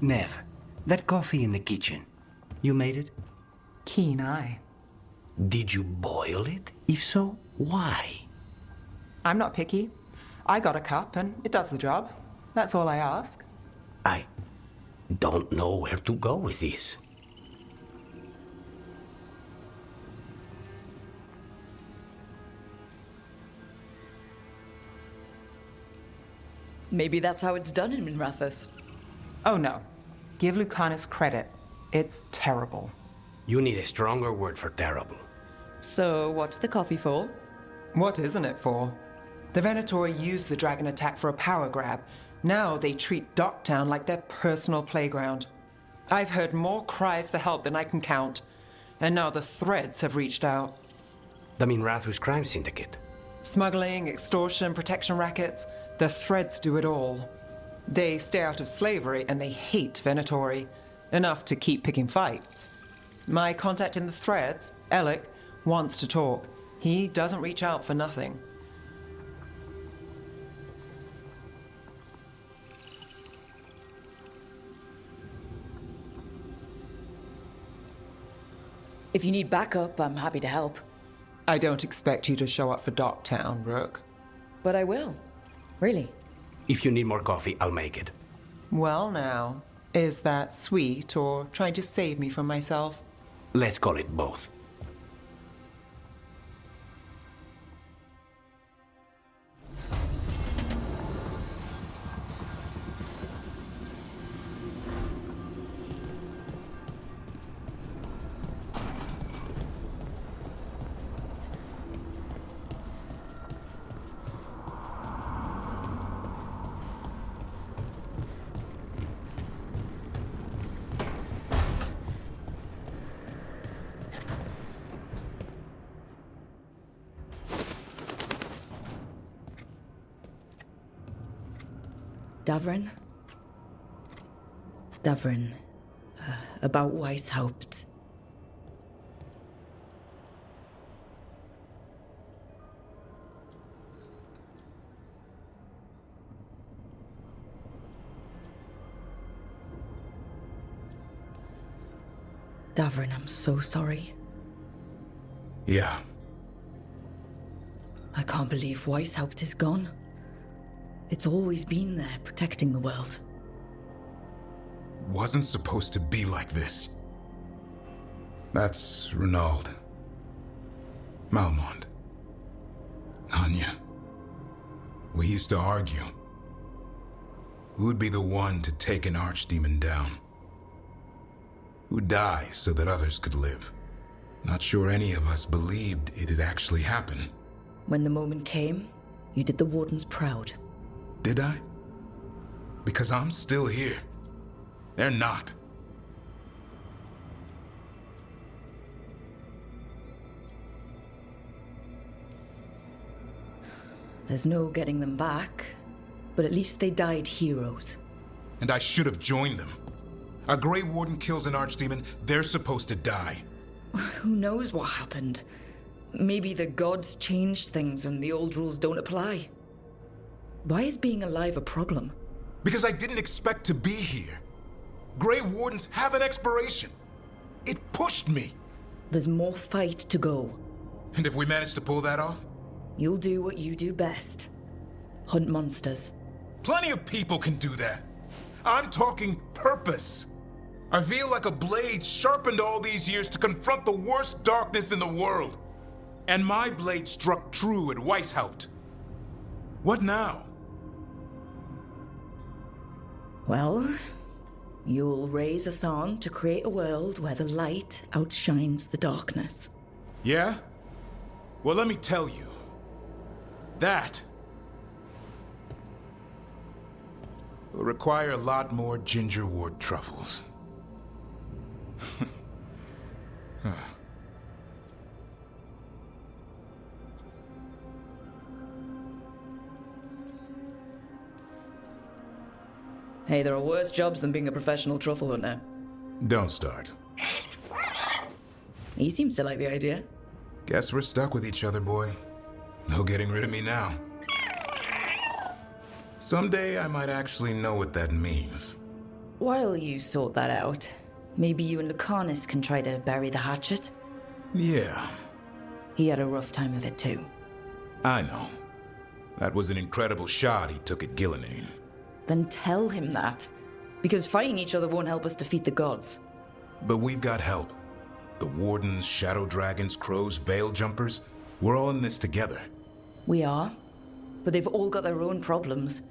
Nev, that coffee in the kitchen, you made it? Keen eye. Did you boil it? If so, why? I'm not picky. I got a cup and it does the job. That's all I ask. I don't know where to go with this. Maybe that's how it's done in Minrathous. Oh no. Give Lucanus credit. It's terrible. You need a stronger word for terrible. So, what's the coffee for? What isn't it for? The Venatori used the dragon attack for a power grab. Now they treat Docktown like their personal playground. I've heard more cries for help than I can count. And now the Threads have reached out. The Minrathous crime syndicate. Smuggling, extortion, protection rackets. The Threads do it all. They stay out of slavery and they hate Venatori. Enough to keep picking fights. My contact in the Threads, Alec, wants to talk. He doesn't reach out for nothing. If you need backup, I'm happy to help. I don't expect you to show up for Docktown, Rook. But I will. Really. If you need more coffee, I'll make it. Well now, is that sweet or trying to save me from myself? Let's call it both. Davrin? Davrin. About Weishaupt. Davrin, I'm so sorry. Yeah. I can't believe Weishaupt is gone. It's always been there, protecting the world. Wasn't supposed to be like this. That's Renaud. Malmond. Anya. We used to argue. Who'd be the one to take an archdemon down? Who'd die so that others could live? Not sure any of us believed it'd actually happen. When the moment came, you did the Wardens proud. Did I? Because I'm still here. They're not. There's no getting them back, but at least they died heroes. And I should have joined them. A Grey Warden kills an archdemon, they're supposed to die. Who knows what happened? Maybe the gods changed things and the old rules don't apply. Why is being alive a problem? Because I didn't expect to be here. Grey Wardens have an expiration. It pushed me. There's more fight to go. And if we manage to pull that off? You'll do what you do best. Hunt monsters. Plenty of people can do that. I'm talking purpose. I feel like a blade sharpened all these years to confront the worst darkness in the world. And my blade struck true at Weishaupt. What now? Well, you'll raise a song to create a world where the light outshines the darkness. Yeah? Well, let me tell you. That will require a lot more gingerwort truffles. Hey, there are worse jobs than being a professional truffle hunter. Don't start. He seems to like the idea. Guess we're stuck with each other, boy. No getting rid of me now. Someday I might actually know what that means. While you sort that out, maybe you and Lucanus can try to bury the hatchet? Yeah, He had a rough time of it too. I know. That was an incredible shot he took at Gillenane. Then tell him that. Because fighting each other won't help us defeat the gods. But we've got help. The Wardens, Shadow Dragons, Crows, Veil Jumpers, we're all in this together. We are. But they've all got their own problems.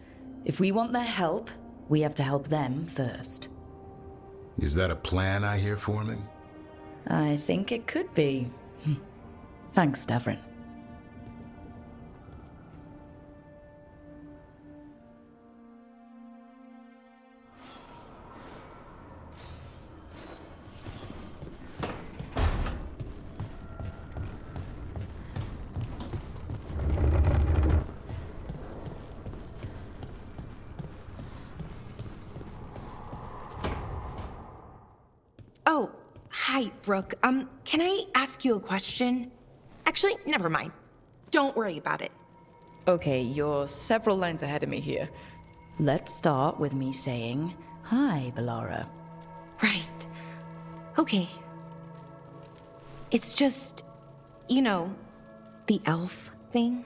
If we want their help, we have to help them first. Is that a plan I hear forming? I think it could be. Thanks, Davrin. Oh, hi, Brooke. Can I ask you a question? Actually, never mind. Don't worry about it. Okay, you're several lines ahead of me here. Let's start with me saying, hi, Bellara. Right. Okay. It's just, you know, the elf thing.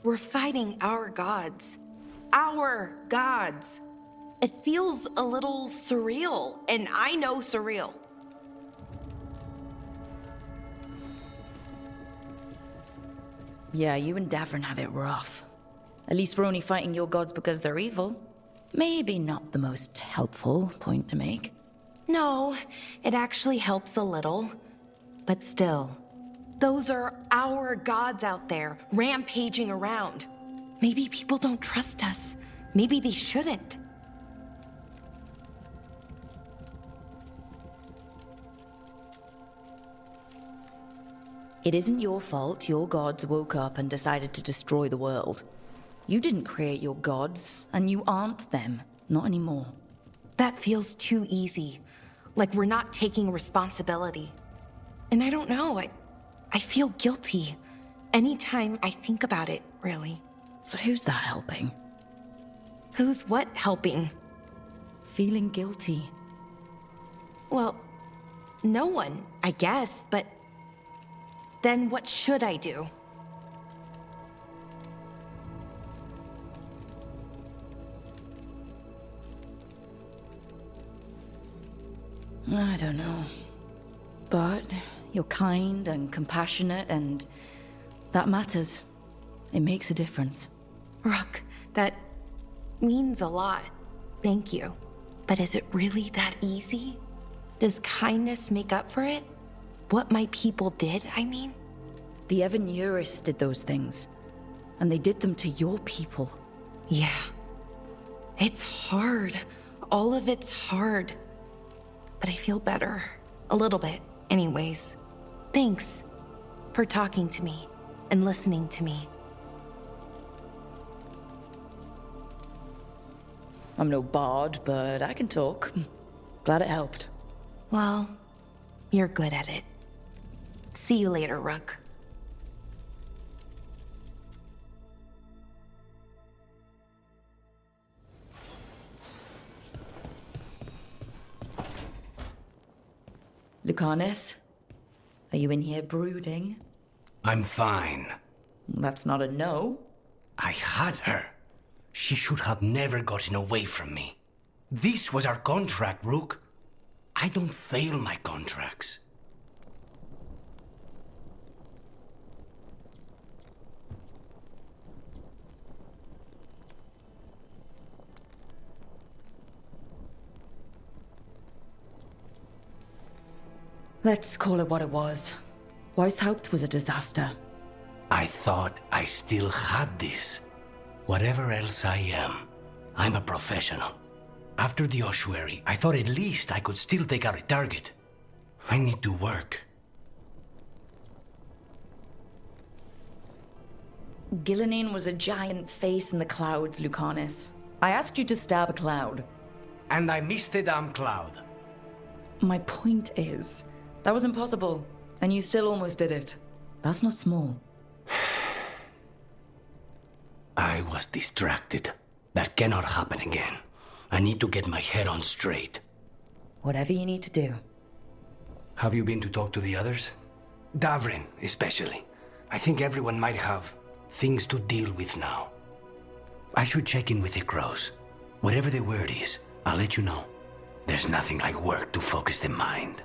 We're fighting our gods. Our gods. It feels a little surreal, and I know surreal. Yeah, you and Davrin have it rough. At least we're only fighting your gods because they're evil. Maybe not the most helpful point to make. No, it actually helps a little. But still, those are our gods out there, rampaging around. Maybe people don't trust us. Maybe they shouldn't. It isn't your fault your gods woke up and decided to destroy the world. You didn't create your gods, and you aren't them. Not anymore. That feels too easy. Like we're not taking responsibility. And I don't know, I feel guilty. Anytime I think about it, really. So who's that helping? Who's what helping? Feeling guilty. Well, no one, I guess, but then what should I do? I don't know. But you're kind and compassionate, and that matters. It makes a difference. Rook, that means a lot. Thank you. But is it really that easy? Does kindness make up for it? What my people did, I mean? The Evan Euris did those things, and they did them to your people. Yeah. It's hard. All of it's hard. But I feel better. A little bit, anyways. Thanks for talking to me and listening to me. I'm no bard, but I can talk. Glad it helped. Well, you're good at it. See you later, Rook. Lucanus, are you in here brooding? I'm fine. That's not a no. I had her. She should have never gotten away from me. This was our contract, Rook. I don't fail my contracts. Let's call it what it was. Weishaupt was a disaster. I thought I still had this. Whatever else I am, I'm a professional. After the ossuary, I thought at least I could still take out a target. I need to work. Gillenane was a giant face in the clouds, Lucanus. I asked you to stab a cloud. And I missed the damn cloud. My point is, that was impossible, and you still almost did it. That's not small. I was distracted. That cannot happen again. I need to get my head on straight. Whatever you need to do. Have you been to talk to the others? Davrin, especially. I think everyone might have things to deal with now. I should check in with the crows. Whatever the word is, I'll let you know. There's nothing like work to focus the mind.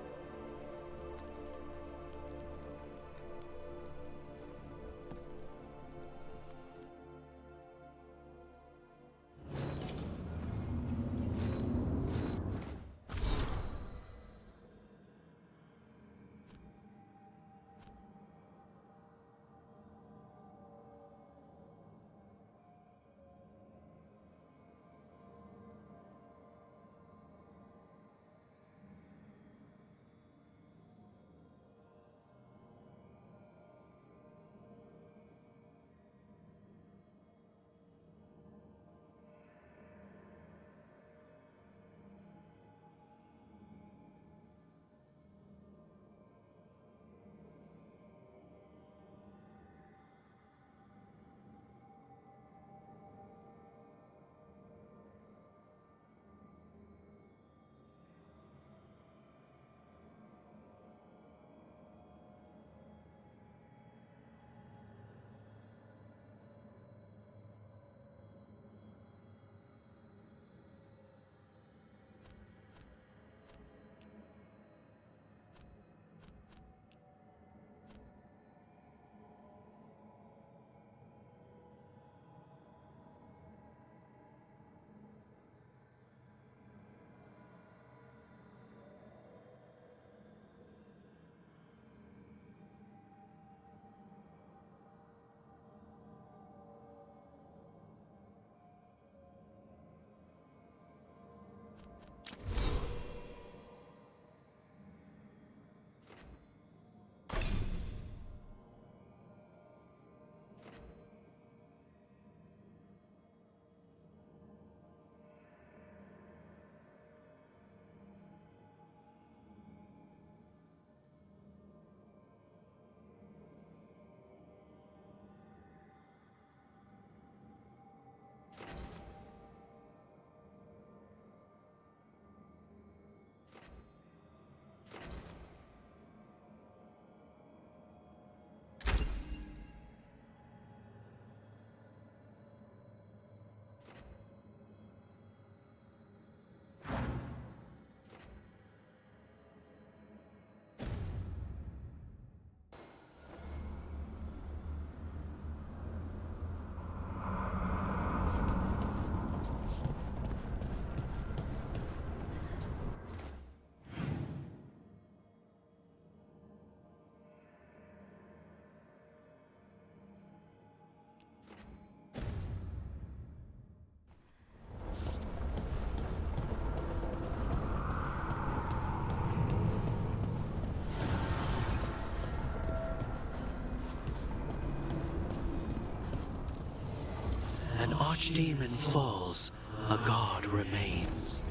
An archdemon falls, a god remains.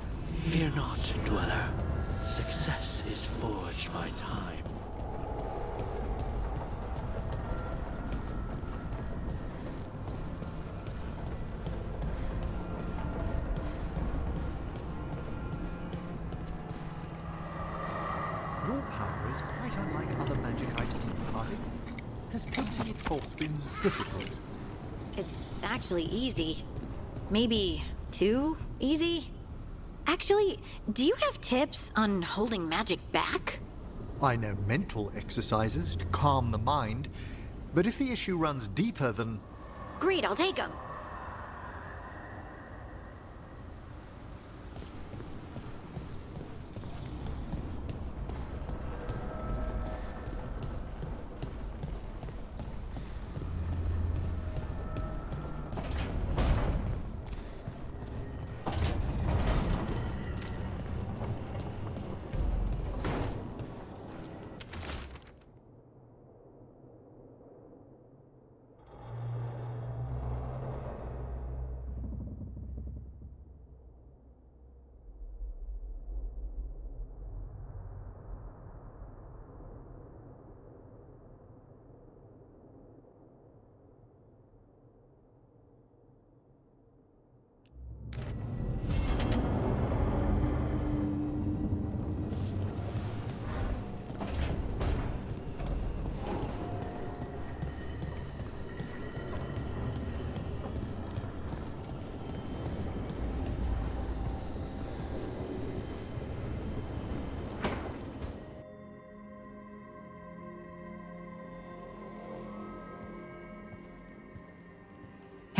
Fear not, dweller. Success is forged by time. Your power is quite unlike other magic I've seen, Party. Has putting it forth been difficult? It's actually easy. Maybe too easy? Actually, do you have tips on holding magic back? I know mental exercises to calm the mind, but if the issue runs deeper than... Great, I'll take them.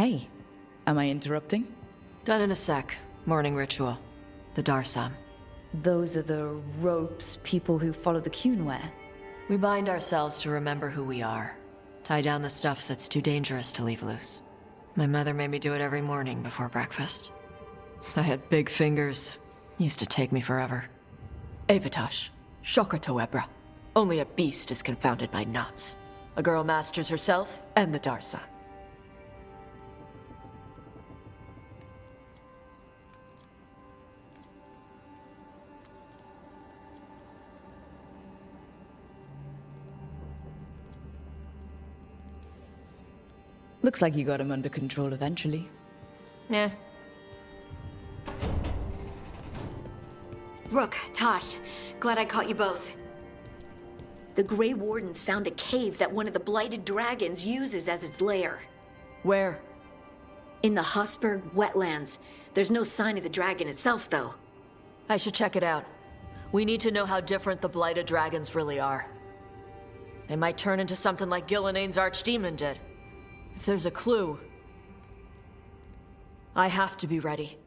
Hey, am I interrupting? Done in a sec. Morning ritual. The Darsam. Those are the ropes people who follow the Qun wear. We bind ourselves to remember who we are. Tie down the stuff that's too dangerous to leave loose. My mother made me do it every morning before breakfast. I had big fingers. Used to take me forever. Avatash. Shokratoebra. Only a beast is confounded by knots. A girl masters herself and the Darsa. Looks like you got him under control eventually. Yeah. Rook, Tosh, glad I caught you both. The Grey Wardens found a cave that one of the Blighted Dragons uses as its lair. Where? In the Husberg wetlands. There's no sign of the dragon itself, though. I should check it out. We need to know how different the Blighted Dragons really are. They might turn into something like Gillenane's Archdemon did. If there's a clue, I have to be ready.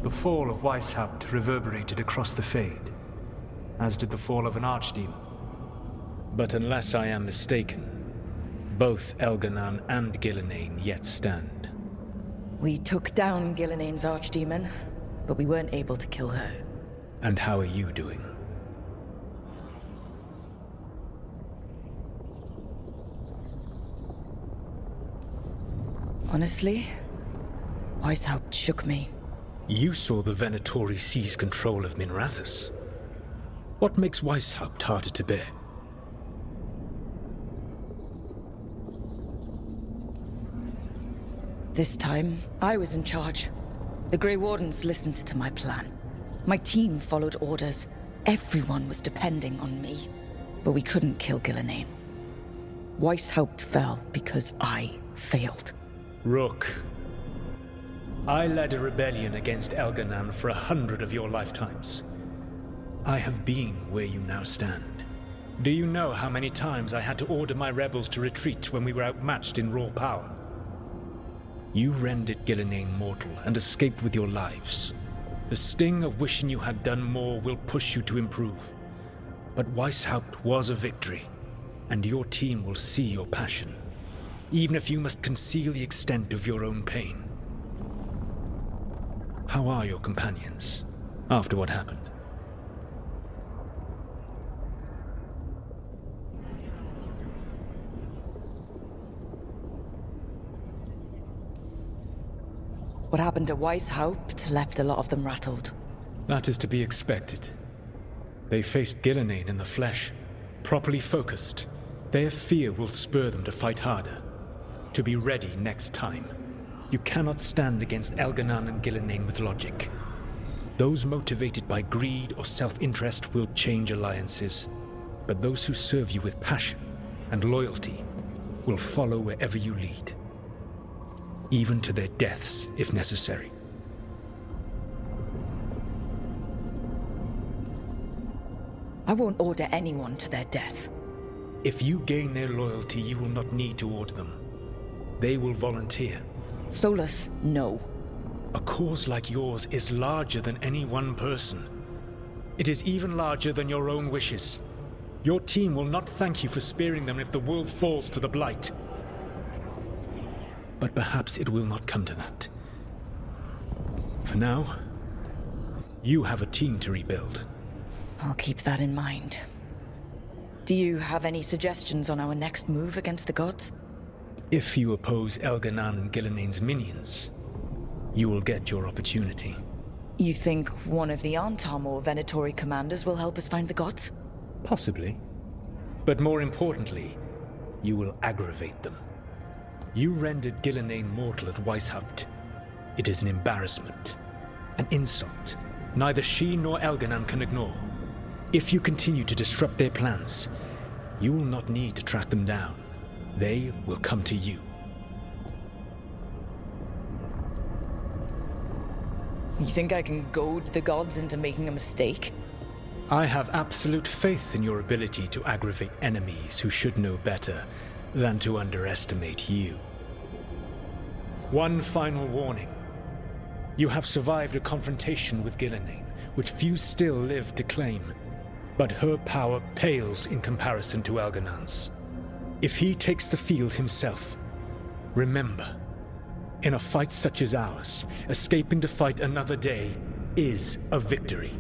The fall of Weishaupt reverberated across the Fade, as did the fall of an archdemon. But unless I am mistaken, both Elganan and Gillenane yet stand. We took down Gillenane's archdemon, but we weren't able to kill her. And how are you doing? Honestly, Weishaupt shook me. You saw the Venatori seize control of Minrathous. What makes Weishaupt harder to bear? This time, I was in charge. The Grey Wardens listened to my plan. My team followed orders. Everyone was depending on me. But we couldn't kill Gillenane. Weishaupt fell because I failed. Rook, I led a rebellion against Elganan for 100 of your lifetimes. I have been where you now stand. Do you know how many times I had to order my rebels to retreat when we were outmatched in raw power? You rendered Gillenane mortal and escaped with your lives. The sting of wishing you had done more will push you to improve. But Weishaupt was a victory, and your team will see your passion, even if you must conceal the extent of your own pain. How are your companions, after what happened? What happened to Weishaupt left a lot of them rattled. That is to be expected. They faced Gillenane in the flesh, properly focused. Their fear will spur them to fight harder, to be ready next time. You cannot stand against Elganan and Gillenane with logic. Those motivated by greed or self-interest will change alliances, but those who serve you with passion and loyalty will follow wherever you lead, even to their deaths if necessary. I won't order anyone to their death. If you gain their loyalty, you will not need to order them. They will volunteer. Solus, no. A cause like yours is larger than any one person. It is even larger than your own wishes. Your team will not thank you for sparing them if the world falls to the Blight. But perhaps it will not come to that. For now, you have a team to rebuild. I'll keep that in mind. Do you have any suggestions on our next move against the gods? If you oppose Elganan and Gillenane's minions, you will get your opportunity. You think one of the Antam or Venatori commanders will help us find the gods? Possibly. But more importantly, you will aggravate them. You rendered Gillenane mortal at Weishaupt. It is an embarrassment, an insult neither she nor Elganan can ignore. If you continue to disrupt their plans, you will not need to track them down. They will come to you. You think I can goad the gods into making a mistake? I have absolute faith in your ability to aggravate enemies who should know better than to underestimate you. One final warning. You have survived a confrontation with Gillenane, which few still live to claim. But her power pales in comparison to Elganan's. If he takes the field himself, remember, in a fight such as ours, escaping to fight another day is a victory.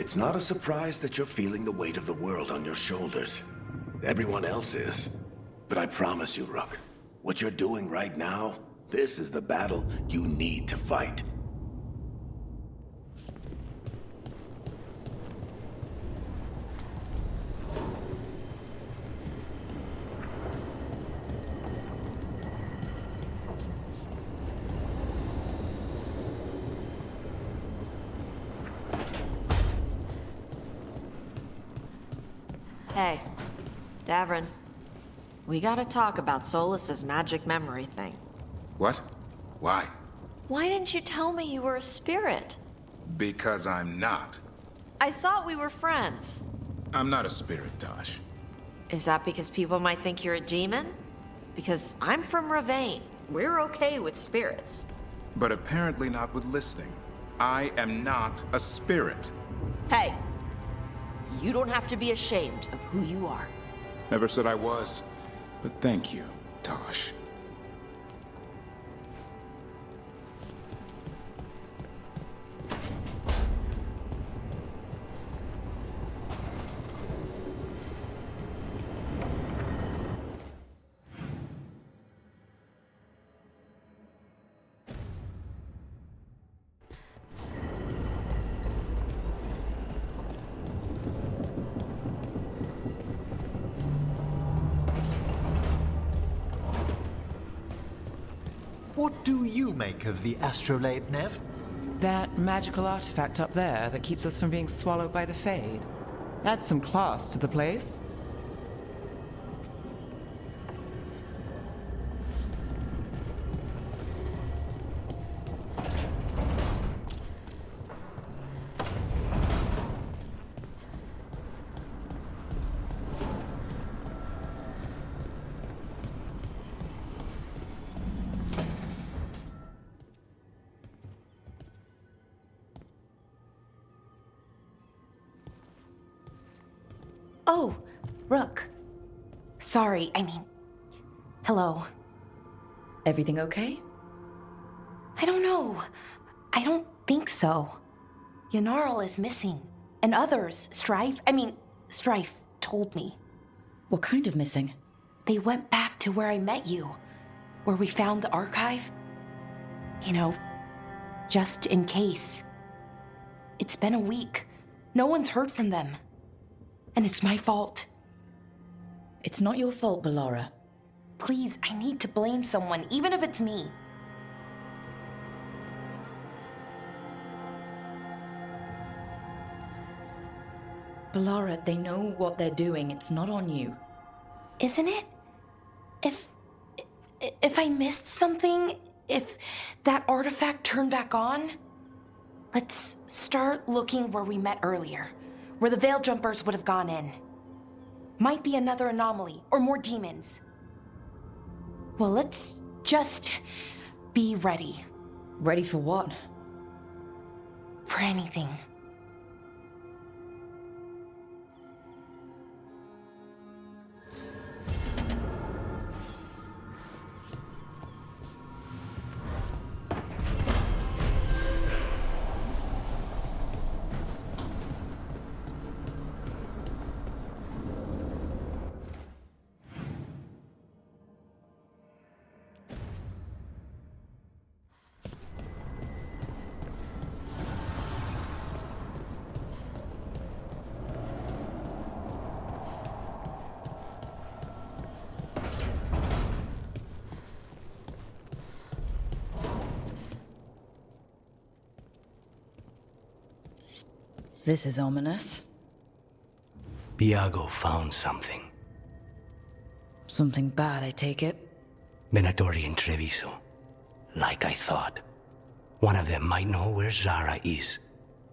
It's not a surprise that you're feeling the weight of the world on your shoulders. Everyone else is. But I promise you, Rook, what you're doing right now, this is the battle you need to fight. Hey, Davrin. We gotta talk about Solus's magic memory thing. What? Why? Why didn't you tell me you were a spirit? Because I'm not. I thought we were friends. I'm not a spirit, Tosh. Is that because people might think you're a demon? Because I'm from Ravain. We're okay with spirits. But apparently not with listening. I am not a spirit. Hey, you don't have to be ashamed of who you are. Never said I was. But thank you, Tosh. What do you make of the astrolabe, Nev? That magical artifact up there that keeps us from being swallowed by the Fade. Adds some class to the place. Oh, Rook. Sorry, I mean... Hello. Everything okay? I don't know. I don't think so. Yanarl is missing. And others, Strife told me. What kind of missing? They went back to where I met you. Where we found the archive. You know, just in case. It's been a week. No one's heard from them. And it's my fault. It's not your fault, Ballora. Please, I need to blame someone, even if it's me. Ballora, they know what they're doing. It's not on you. Isn't it? If I missed something, if that artifact turned back on, let's start looking where we met earlier. Where the Veil Jumpers would have gone in. Might be another anomaly, or more demons. Well, let's just be ready. Ready for what? For anything. This is ominous. Biago found something. Something bad, I take it? Venatori and Treviso. Like I thought. One of them might know where Zara is.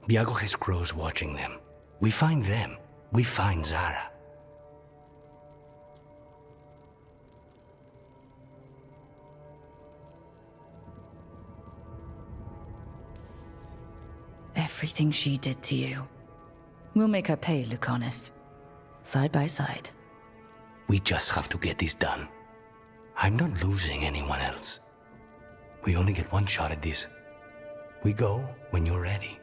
Biago has crows watching them. We find them. We find Zara. Everything she did to you. We'll make her pay, Lucanis. Side by side. We just have to get this done. I'm not losing anyone else. We only get one shot at this. We go when you're ready.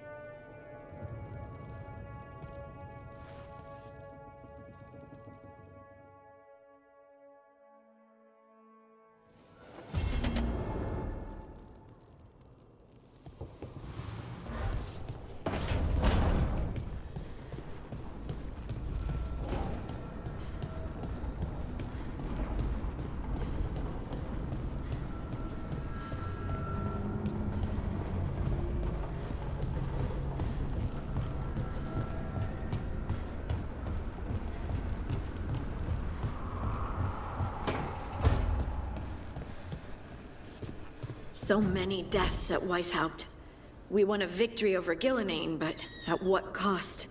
So many deaths at Weishaupt. We won a victory over Gillenane, but at what cost?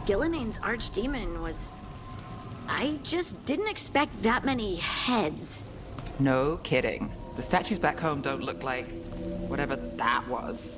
Gilline's archdemon was... I just didn't expect that many heads. No kidding. The statues back home don't look like whatever that was.